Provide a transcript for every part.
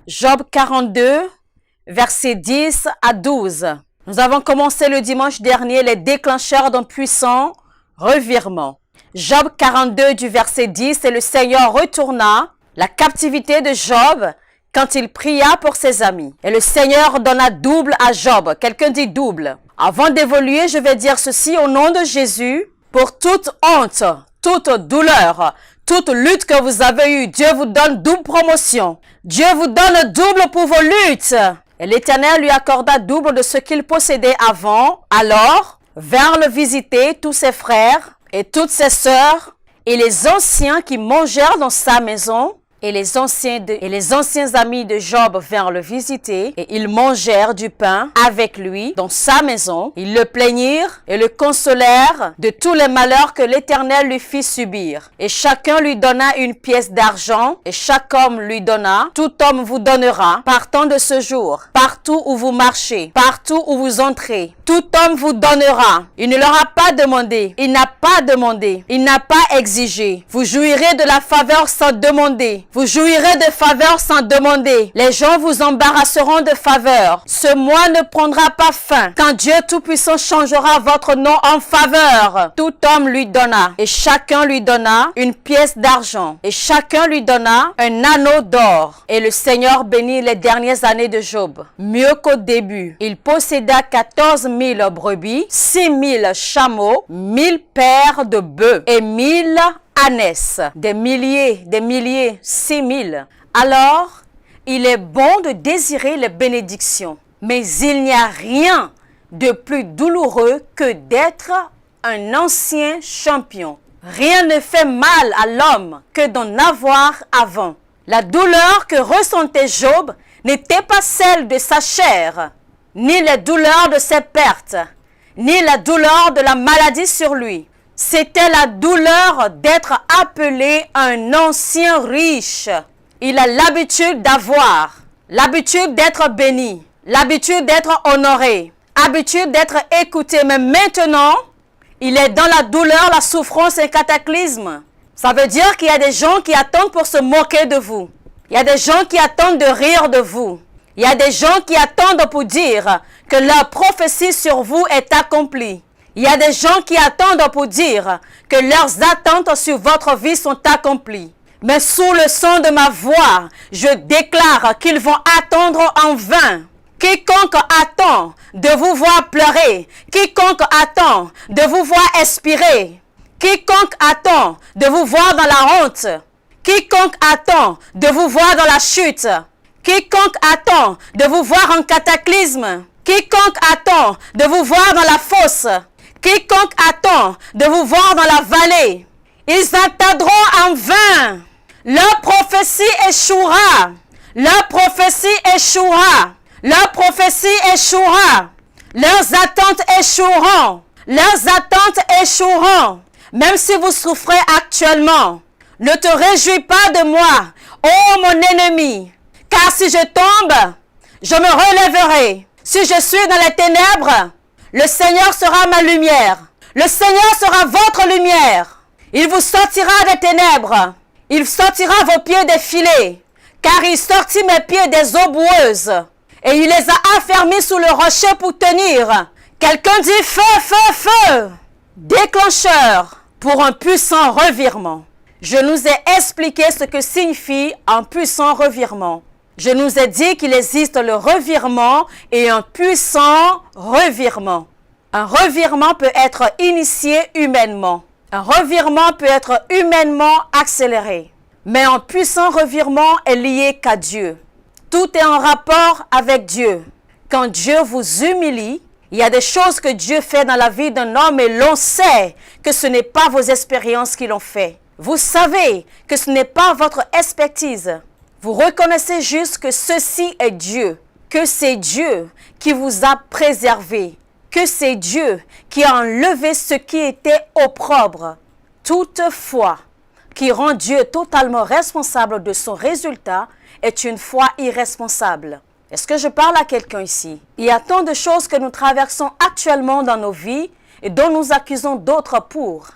Job 42, versets 10 à 12. Nous avons commencé le dimanche dernier les déclencheurs d'un puissant revirement. Job 42 du verset 10, et le Seigneur retourna la captivité de Job quand il pria pour ses amis. Et le Seigneur donna double à Job. Quelqu'un dit double. Avant d'évoluer, je vais dire ceci au nom de Jésus. Pour toute honte, toute douleur, toute lutte que vous avez eue, Dieu vous donne double promotion. Dieu vous donne double pour vos luttes. Et l'Éternel lui accorda double de ce qu'il possédait avant. Alors, vinrent le visiter tous ses frères et toutes ses sœurs et les anciens qui mangèrent dans sa maison. Et les anciens amis de Job vinrent le visiter, et ils mangèrent du pain avec lui dans sa maison. Ils le plaignirent et le consolèrent de tous les malheurs que l'Éternel lui fit subir. Et chacun lui donna une pièce d'argent, et chaque homme lui donna. Tout homme vous donnera, partant de ce jour, partout où vous marchez, partout où vous entrez. Tout homme vous donnera. Il ne leur a pas demandé. Il n'a pas demandé. Il n'a pas exigé. Vous jouirez de la faveur sans demander. Vous jouirez de faveur sans demander. Les gens vous embarrasseront de faveur. Ce mois ne prendra pas fin quand Dieu Tout-Puissant changera votre nom en faveur. Tout homme lui donna, et chacun lui donna une pièce d'argent, et chacun lui donna un anneau d'or. Et le Seigneur bénit les dernières années de Job, mieux qu'au début. Il posséda 14 000 brebis, 6 000 chameaux, 1000 paires de bœufs et 1000 ânesses, des milliers, 6 000. Alors, il est bon de désirer les bénédictions, mais il n'y a rien de plus douloureux que d'être un ancien champion. Rien ne fait mal à l'homme que d'en avoir avant. La douleur que ressentait Job n'était pas celle de sa chair, ni les douleurs de ses pertes, ni la douleur de la maladie sur lui. C'était la douleur d'être appelé un ancien riche. Il a l'habitude d'avoir, l'habitude d'être béni, l'habitude d'être honoré, l'habitude d'être écouté. Mais maintenant, il est dans la douleur, la souffrance et le cataclysme. Ça veut dire qu'il y a des gens qui attendent pour se moquer de vous. Il y a des gens qui attendent de rire de vous. Il y a des gens qui attendent pour dire que leur prophétie sur vous est accomplie. Il y a des gens qui attendent pour dire que leurs attentes sur votre vie sont accomplies. Mais sous le son de ma voix, je déclare qu'ils vont attendre en vain. Quiconque attend de vous voir pleurer, quiconque attend de vous voir expirer, quiconque attend de vous voir dans la honte, quiconque attend de vous voir dans la chute, quiconque attend de vous voir en cataclysme, quiconque attend de vous voir dans la fosse, quiconque attend de vous voir dans la vallée, ils attendront en vain. Leur prophétie échouera. Leur prophétie échouera. Leur prophétie échouera. Leurs attentes échoueront. Leurs attentes échoueront. Même si vous souffrez actuellement, ne te réjouis pas de moi, ô mon ennemi. Car si je tombe, je me relèverai. Si je suis dans les ténèbres, le Seigneur sera ma lumière. Le Seigneur sera votre lumière. Il vous sortira des ténèbres. Il sortira vos pieds des filets. Car il sortit mes pieds des eaux boueuses. Et il les a affermis sous le rocher pour tenir. Quelqu'un dit feu, feu, feu. Déclencheur pour un puissant revirement. Je nous ai expliqué ce que signifie un puissant revirement. Je nous ai dit qu'il existe le revirement et un puissant revirement. Un revirement peut être initié humainement. Un revirement peut être humainement accéléré. Mais un puissant revirement est lié qu'à Dieu. Tout est en rapport avec Dieu. Quand Dieu vous humilie, il y a des choses que Dieu fait dans la vie d'un homme et l'on sait que ce n'est pas vos expériences qui l'ont fait. Vous savez que ce n'est pas votre expertise. Vous reconnaissez juste que ceci est Dieu, que c'est Dieu qui vous a préservé, que c'est Dieu qui a enlevé ce qui était opprobre. Toutefois, qui rend Dieu totalement responsable de son résultat est une foi irresponsable. Est-ce que je parle à quelqu'un ici? Il y a tant de choses que nous traversons actuellement dans nos vies et dont nous accusons d'autres pour.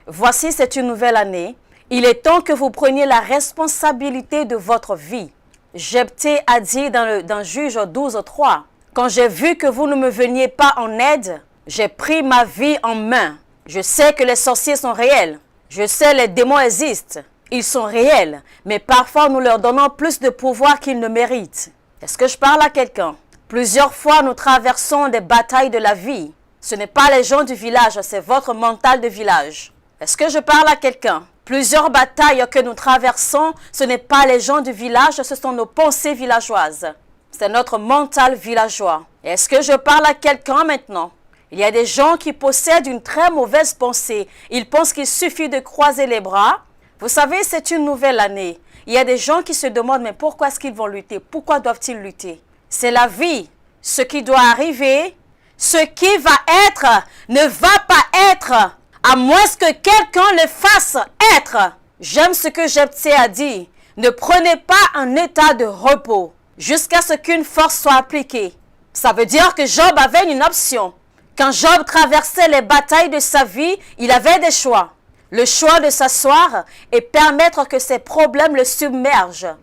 Voici, c'est une nouvelle année. Il est temps que vous preniez la responsabilité de votre vie. Jephthé a dit dans Juge 12:3, « Quand j'ai vu que vous ne me veniez pas en aide, j'ai pris ma vie en main. Je sais que les sorciers sont réels. Je sais que les démons existent. Ils sont réels, mais parfois nous leur donnons plus de pouvoir qu'ils ne méritent. » Est-ce que je parle à quelqu'un? Plusieurs fois, nous traversons des batailles de la vie. Ce n'est pas les gens du village, c'est votre mental de village. Est-ce que je parle à quelqu'un? Plusieurs batailles que nous traversons, ce n'est pas les gens du village, ce sont nos pensées villageoises. C'est notre mental villageois. Est-ce que je parle à quelqu'un maintenant? Il y a des gens qui possèdent une très mauvaise pensée. Ils pensent qu'il suffit de croiser les bras. Vous savez, c'est une nouvelle année. Il y a des gens qui se demandent, mais pourquoi est-ce qu'ils vont lutter? Pourquoi doivent-ils lutter? C'est la vie. Ce qui doit arriver, ce qui va être, ne va pas être, à moins que quelqu'un le fasse être. J'aime ce que Jephthé a dit. Ne prenez pas un état de repos jusqu'à ce qu'une force soit appliquée. Ça veut dire que Job avait une option. Quand Job traversait les batailles de sa vie, il avait des choix. Le choix de s'asseoir et permettre que ses problèmes le submergent.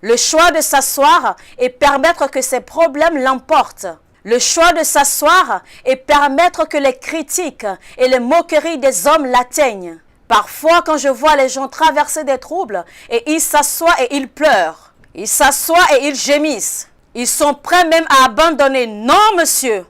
Le choix de s'asseoir et permettre que ses problèmes l'emportent. Le choix de s'asseoir et permettre que les critiques et les moqueries des hommes l'atteignent. Parfois, quand je vois les gens traverser des troubles, et ils s'assoient et ils pleurent. Ils s'assoient et ils gémissent. Ils sont prêts même à abandonner. Non, monsieur.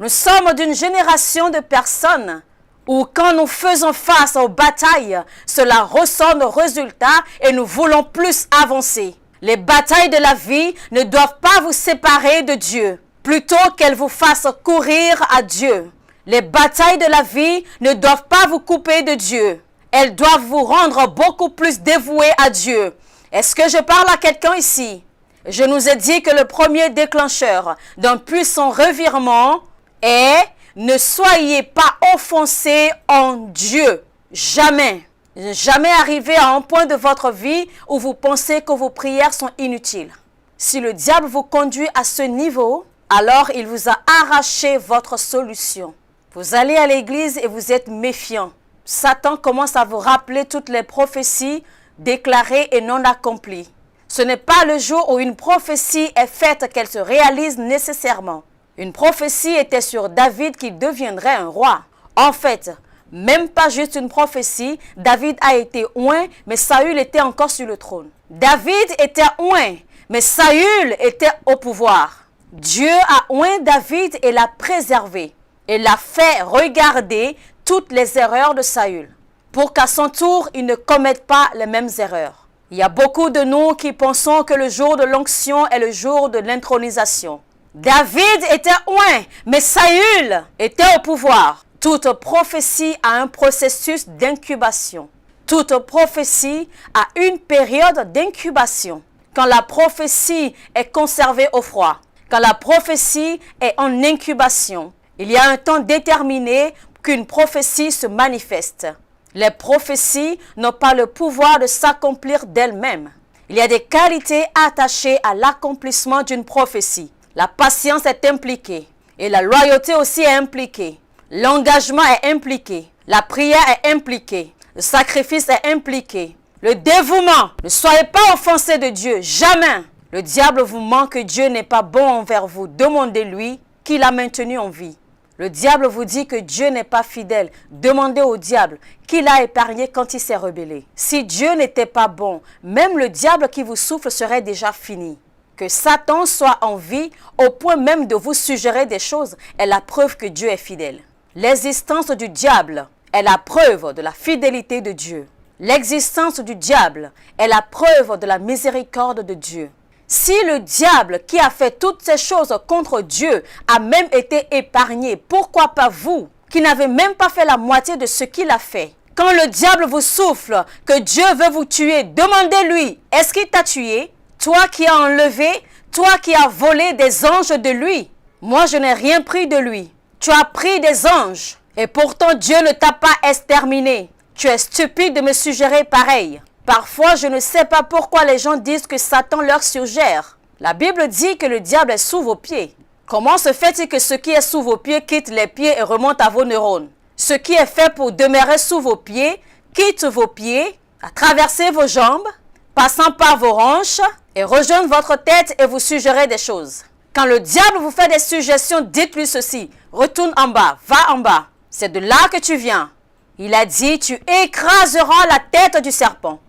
Nous sommes d'une génération de personnes où quand nous faisons face aux batailles, cela ressort nos résultats et nous voulons plus avancer. Les batailles de la vie ne doivent pas vous séparer de Dieu, plutôt qu'elles vous fassent courir à Dieu. Les batailles de la vie ne doivent pas vous couper de Dieu. Elles doivent vous rendre beaucoup plus dévoués à Dieu. Est-ce que je parle à quelqu'un ici? Je nous ai dit que le premier déclencheur d'un puissant revirement est « Ne soyez pas offensés en Dieu. » Jamais. Jamais arrivé à un point de votre vie où vous pensez que vos prières sont inutiles. Si le diable vous conduit à ce niveau, alors il vous a arraché votre solution. Vous allez à l'église et vous êtes méfiant. Satan commence à vous rappeler toutes les prophéties déclarées et non accomplies. Ce n'est pas le jour où une prophétie est faite qu'elle se réalise nécessairement. Une prophétie était sur David qui deviendrait un roi. En fait, même pas juste une prophétie, David a été oint, mais Saül était encore sur le trône. David était oint, mais Saül était au pouvoir. Dieu a oint David et l'a préservé et l'a fait regarder toutes les erreurs de Saül pour qu'à son tour, il ne commette pas les mêmes erreurs. Il y a beaucoup de nous qui pensons que le jour de l'onction est le jour de l'intronisation. David était oint, mais Saül était au pouvoir. Toute prophétie a un processus d'incubation. Toute prophétie a une période d'incubation. Quand la prophétie est conservée au froid, quand la prophétie est en incubation, il y a un temps déterminé qu'une prophétie se manifeste. Les prophéties n'ont pas le pouvoir de s'accomplir d'elles-mêmes. Il y a des qualités attachées à l'accomplissement d'une prophétie. La patience est impliquée et la loyauté aussi est impliquée. L'engagement est impliqué. La prière est impliquée. Le sacrifice est impliqué. Le dévouement. Ne soyez pas offensés de Dieu. Jamais. Le diable vous ment que Dieu n'est pas bon envers vous. Demandez-lui qui l'a maintenu en vie. Le diable vous dit que Dieu n'est pas fidèle. Demandez au diable qui l'a épargné quand il s'est rebellé. Si Dieu n'était pas bon, même le diable qui vous souffle serait déjà fini. Que Satan soit en vie au point même de vous suggérer des choses est la preuve que Dieu est fidèle. L'existence du diable est la preuve de la fidélité de Dieu. L'existence du diable est la preuve de la miséricorde de Dieu. Si le diable qui a fait toutes ces choses contre Dieu a même été épargné, pourquoi pas vous qui n'avez même pas fait la moitié de ce qu'il a fait? Quand le diable vous souffle que Dieu veut vous tuer, demandez-lui, est-ce qu'il t'a tué? Toi qui as enlevé, toi qui as volé des anges de lui. Moi, je n'ai rien pris de lui. Tu as pris des anges et pourtant Dieu ne t'a pas exterminé. Tu es stupide de me suggérer pareil. Parfois, je ne sais pas pourquoi les gens disent que Satan leur suggère. La Bible dit que le diable est sous vos pieds. Comment se fait-il que ce qui est sous vos pieds quitte les pieds et remonte à vos neurones? Ce qui est fait pour demeurer sous vos pieds quitte vos pieds, a traversé vos jambes, passant par vos hanches et rejoindre votre tête et vous suggérer des choses. Quand le diable vous fait des suggestions, dites-lui ceci. Retourne en bas, va en bas. C'est de là que tu viens. Il a dit, tu écraseras la tête du serpent.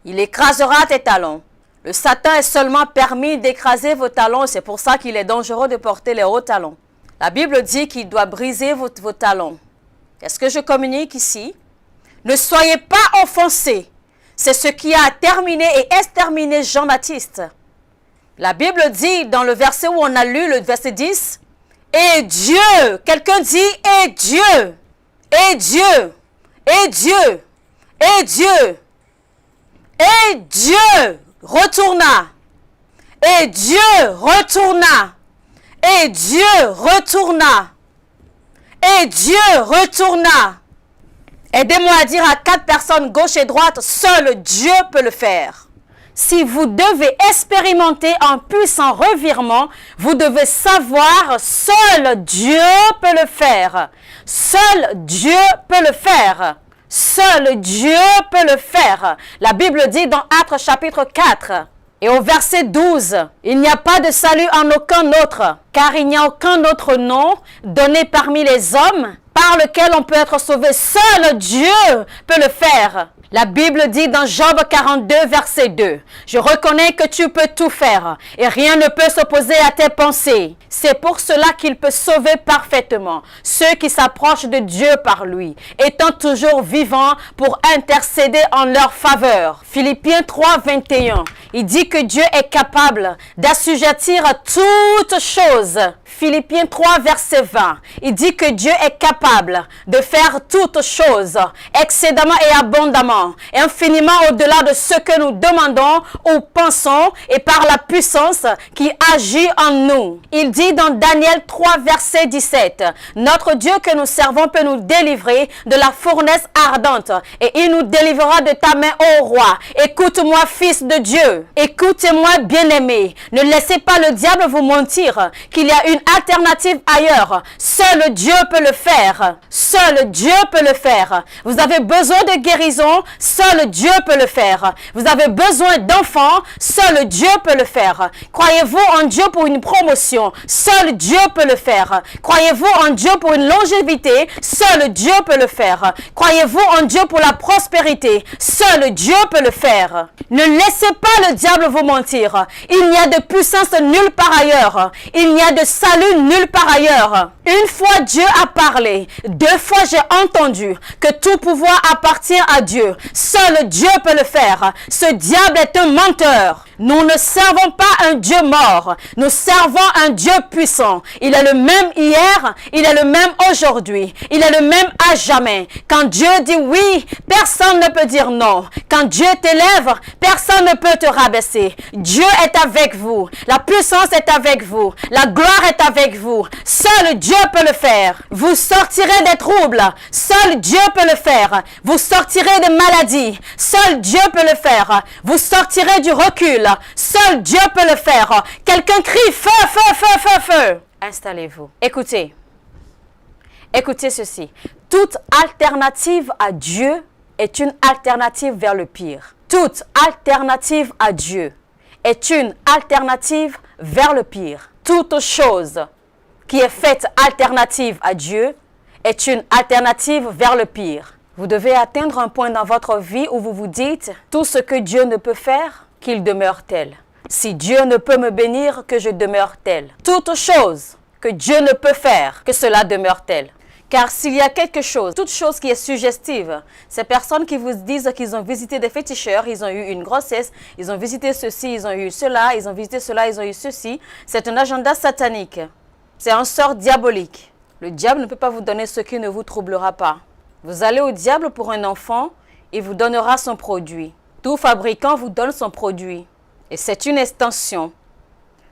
Il écrasera tes talons. Le Satan est seulement permis d'écraser vos talons. C'est pour ça qu'il est dangereux de porter les hauts talons. La Bible dit qu'il doit briser vos talons. Est-ce que je communique ici? Ne soyez pas offensés. C'est ce qui a terminé et exterminé Jean-Baptiste. La Bible dit dans le verset où on a lu, le verset 10, « Et Dieu », quelqu'un dit « Et Dieu », « Et Dieu », « Et Dieu », « Et Dieu », « Et Dieu » retourna, « Et Dieu retourna », « Et Dieu retourna », « Et Dieu retourna ». Aidez-moi à dire à 4 personnes gauche et droite, seul Dieu peut le faire. Si vous devez expérimenter un puissant revirement, vous devez savoir, seul Dieu peut le faire. Seul Dieu peut le faire. Seul Dieu peut le faire. La Bible dit dans Actes chapitre 4 et au verset 12, « Il n'y a pas de salut en aucun autre, car il n'y a aucun autre nom donné parmi les hommes par lequel on peut être sauvé. Seul Dieu peut le faire. » La Bible dit dans Job 42, verset 2, « Je reconnais que tu peux tout faire et rien ne peut s'opposer à tes pensées. C'est pour cela qu'il peut sauver parfaitement ceux qui s'approchent de Dieu par lui, étant toujours vivants pour intercéder en leur faveur. » Philippiens 3, 21, il dit que Dieu est capable d'assujettir toutes choses. Philippiens 3, verset 20, il dit que Dieu est capable de faire toutes choses excédemment et abondamment, infiniment au-delà de ce que nous demandons ou pensons et par la puissance qui agit en nous. Il dit dans Daniel 3, verset 17, « Notre Dieu que nous servons peut nous délivrer de la fournaise ardente et il nous délivrera de ta main, ô roi. Écoute-moi, fils de Dieu. Écoutez-moi, bien-aimés. Ne laissez pas le diable vous mentir qu'il y a une alternative ailleurs. Seul Dieu peut le faire. Seul Dieu peut le faire. Vous avez besoin de guérison, seul Dieu peut le faire. Vous avez besoin d'enfants, seul Dieu peut le faire. Croyez-vous en Dieu pour une promotion, seul Dieu peut le faire. Croyez-vous en Dieu pour une longévité, seul Dieu peut le faire. Croyez-vous en Dieu pour la prospérité, seul Dieu peut le faire. Ne laissez pas le diable vous mentir. Il n'y a de puissance nulle part ailleurs. Il n'y a de salut nulle part ailleurs. Une fois Dieu a parlé, 2 fois j'ai entendu que tout pouvoir appartient à Dieu. Seul Dieu peut le faire. Ce diable est un menteur. Nous ne servons pas un Dieu mort. Nous servons un Dieu puissant. Il est le même hier, il est le même aujourd'hui. Il est le même à jamais. Quand Dieu dit oui, personne ne peut dire non. Quand Dieu t'élève, personne ne peut te rabaisser. Dieu est avec vous. La puissance est avec vous. La gloire est avec vous. Seul Dieu peut le faire. Vous sortirez des troubles. Seul Dieu peut le faire. Vous sortirez des maladies. Seul Dieu peut le faire. Vous sortirez du recul. Seul Dieu peut le faire. Quelqu'un crie feu, feu, feu, feu, feu. Installez-vous. Écoutez. Écoutez ceci. Toute alternative à Dieu est une alternative vers le pire. Toute alternative à Dieu est une alternative vers le pire. Toute chose qui est faite alternative à Dieu est une alternative vers le pire. Vous devez atteindre un point dans votre vie où vous vous dites, tout ce que Dieu ne peut faire, qu'il demeure tel. Si Dieu ne peut me bénir, que je demeure tel. Toute chose que Dieu ne peut faire, que cela demeure tel. Car s'il y a quelque chose, toute chose qui est suggestive, ces personnes qui vous disent qu'ils ont visité des féticheurs, ils ont eu une grossesse, ils ont visité ceci, ils ont eu cela, ils ont visité cela, ils ont eu ceci, c'est un agenda satanique. C'est un sort diabolique. Le diable ne peut pas vous donner ce qui ne vous troublera pas. Vous allez au diable pour un enfant, il vous donnera son produit. Tout fabricant vous donne son produit. Et c'est une extension.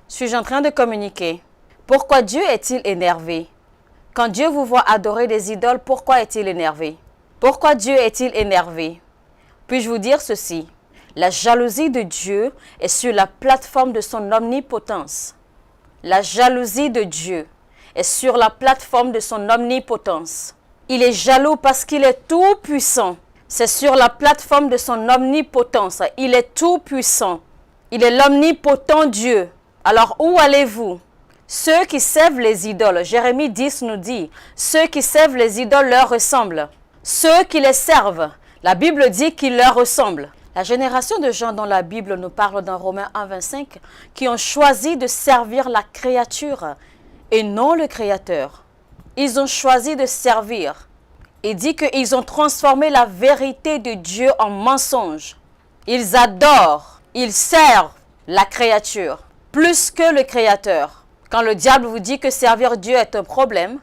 Suis-je en train de communiquer? Pourquoi Dieu est-il énervé? Quand Dieu vous voit adorer des idoles, pourquoi est-il énervé? Pourquoi Dieu est-il énervé? Puis-je vous dire ceci? La jalousie de Dieu est sur la plateforme de son omnipotence. La jalousie de Dieu est sur la plateforme de son omnipotence. Il est jaloux parce qu'il est tout puissant. C'est sur la plateforme de son omnipotence. Il est tout puissant. Il est l'omnipotent Dieu. Alors où allez-vous? Ceux qui servent les idoles, Jérémie 10 nous dit, ceux qui servent les idoles leur ressemblent. Ceux qui les servent, la Bible dit qu'ils leur ressemblent. La génération de gens dont la Bible nous parle dans Romains 1, 25, qui ont choisi de servir la créature et non le Créateur. Ils ont choisi de servir. Il dit qu'ils ont transformé la vérité de Dieu en mensonge. Ils adorent, ils servent la créature plus que le Créateur. Quand le diable vous dit que servir Dieu est un problème,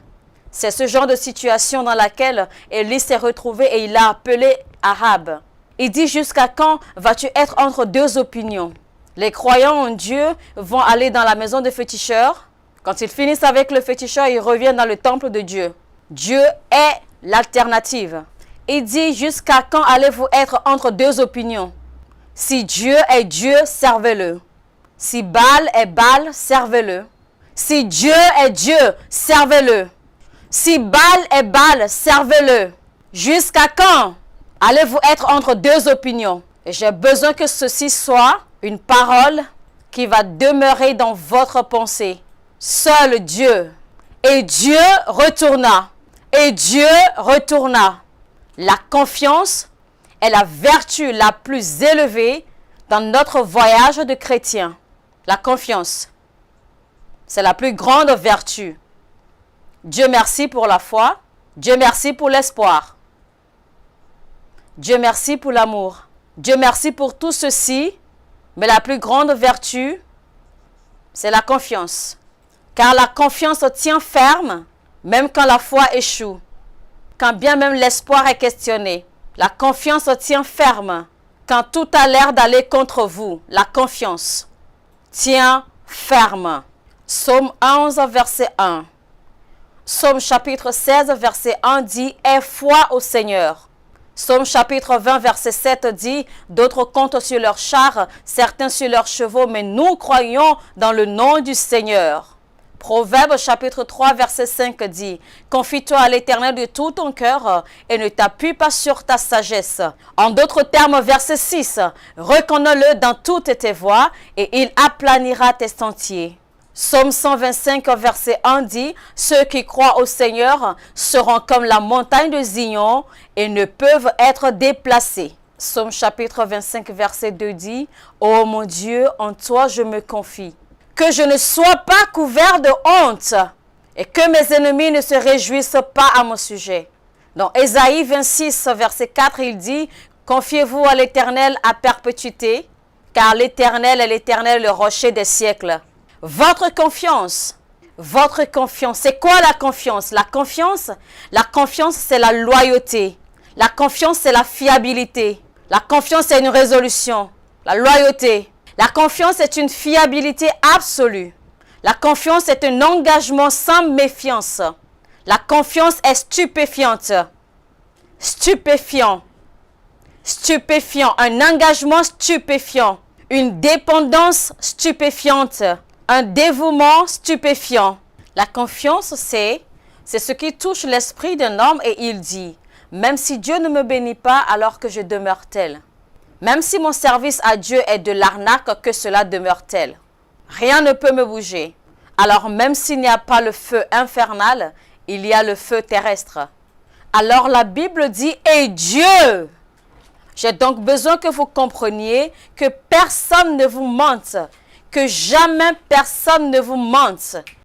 c'est ce genre de situation dans laquelle Élie s'est retrouvé et il a appelé Ahab. Il dit, jusqu'à quand vas-tu être entre deux opinions? Les croyants en Dieu vont aller dans la maison de féticheurs. Quand ils finissent avec le féticheur, ils reviennent dans le temple de Dieu. Dieu est l'alternative. Il dit, jusqu'à quand allez-vous être entre deux opinions? Si Dieu est Dieu, servez-le. Si Baal est Baal, servez-le. Si Dieu est Dieu, servez-le. Si Baal est Baal, servez-le. Jusqu'à quand allez-vous être entre deux opinions? Et j'ai besoin que ceci soit une parole qui va demeurer dans votre pensée. Seul Dieu. Et Dieu retourna. Et Dieu retourna. La confiance est la vertu la plus élevée dans notre voyage de chrétien. La confiance, c'est la plus grande vertu. Dieu merci pour la foi. Dieu merci pour l'espoir. Dieu merci pour l'amour. Dieu merci pour tout ceci. Mais la plus grande vertu, c'est la confiance. Car la confiance tient ferme, même quand la foi échoue. Quand bien même l'espoir est questionné. La confiance tient ferme. Quand tout a l'air d'aller contre vous, la confiance tient ferme. Psaume 11, verset 1. Psaume chapitre 16, verset 1 dit « Aie foi au Seigneur ». Psaume chapitre 20, verset 7 dit « D'autres comptent sur leurs chars, certains sur leurs chevaux, mais nous croyons dans le nom du Seigneur ». Proverbe chapitre 3, verset 5 dit « Confie-toi à l'Éternel de tout ton cœur et ne t'appuie pas sur ta sagesse. » En d'autres termes, verset 6 « Reconnais-le dans toutes tes voies et il aplanira tes sentiers. » Psaume 125, verset 1 dit « Ceux qui croient au Seigneur seront comme la montagne de Zion et ne peuvent être déplacés. » Psaume chapitre 25, verset 2 dit « Ô mon Dieu, en toi je me confie. Que je ne sois pas couvert de honte et que mes ennemis ne se réjouissent pas à mon sujet. » Dans Ésaïe 26, verset 4, il dit « Confiez-vous à l'Éternel à perpétuité, car l'Éternel est l'Éternel, le rocher des siècles. » Votre confiance, c'est quoi la confiance? La confiance, c'est la loyauté. La confiance, c'est la fiabilité. La confiance, c'est une résolution. La loyauté. La confiance est une fiabilité absolue. La confiance est un engagement sans méfiance. La confiance est stupéfiante. Stupéfiant. Stupéfiant. Un engagement stupéfiant. Une dépendance stupéfiante. Un dévouement stupéfiant. La confiance, c'est ce qui touche l'esprit d'un homme et il dit, même si Dieu ne me bénit pas alors que je demeure tel. Même si mon service à Dieu est de l'arnaque, que cela demeure tel. Rien ne peut me bouger. Alors même s'il n'y a pas le feu infernal, il y a le feu terrestre. Alors la Bible dit, et Dieu. J'ai donc besoin que vous compreniez que personne ne vous mente. Que jamais personne ne vous mente.